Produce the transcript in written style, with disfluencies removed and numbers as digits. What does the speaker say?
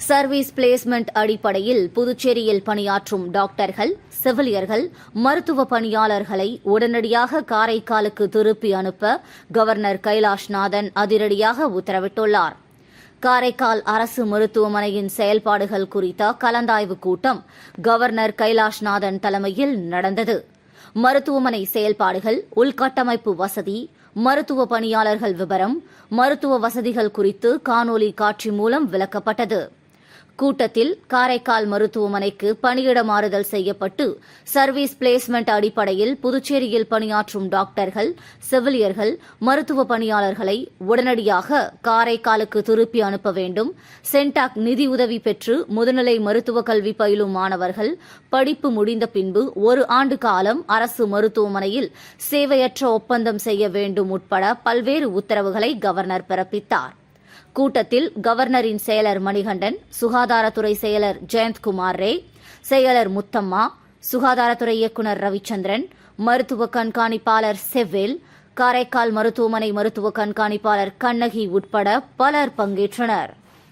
Service placement அடிப்படையில் புதுச்சேரியில் பணியாற்றும் டாக்டர்கள், செவிலியர்கள், மருத்துவ பணியாளர்களை உடனடியாக காரைக்காலுக்கு திருப்பி அனுப்ப கவர்னர் கைலாஷ்நாதன் அதிரடியாக உத்தரவிட்டுள்ளார். காரைக்கால் அரசு மருத்துவமனையின் செயல்பாடுகள் குறித்த கலந்தாய்வு கூட்டம் கவர்னர் கைலாஷ்நாதன் தலைமையில் நடந்தது. மருத்துவமனை செயல்பாடுகள், உள்கட்டமைப்பு வசதி, மருத்துவ பணியாளர்கள் விவரம், மருத்துவ வசதிகள் குறித்து காணொலி காட்சி மூலம் விளக்கப்பட்டது. கூட்டத்தில் காரைக்கால் மருத்துவமனைக்கு பணியிட மாறுதல் செய்யப்பட்டு சர்வீஸ் பிளேஸ்மெண்ட் அடிப்படையில் புதுச்சேரியில் பணியாற்றும் டாக்டர்கள், செவிலியர்கள், மருத்துவ பணியாளர்களை உடனடியாக காரைக்காலுக்கு திருப்பி அனுப்ப வேண்டும். சென்டாக் நிதியுதவி பெற்று முதுநிலை மருத்துவ கல்வி பயிலும் மாணவர்கள் படிப்பு முடிந்த பின்பு 1 ஆண்டு காலம் அரசு மருத்துவமனையில் சேவையற்ற ஒப்பந்தம் செய்ய வேண்டும் உட்பட பல்வேறு உத்தரவுகளை கவர்னர் பிறப்பித்தார். கூட்டத்தில் கவர்னரின் செயலர் மணிகண்டன், சுகாதாரத்துறை செயலர் ஜெயந்த்குமார் ரே, செயலர் முத்தம்மா, சுகாதாரத்துறை இயக்குநர் ரவிச்சந்திரன், மருத்துவ கண்காணிப்பாளர் செவ்வேல், காரைக்கால் மருத்துவமனை மருத்துவ கண்காணிப்பாளர் கண்ணகி உட்பட பலர் பங்கேற்றனர்.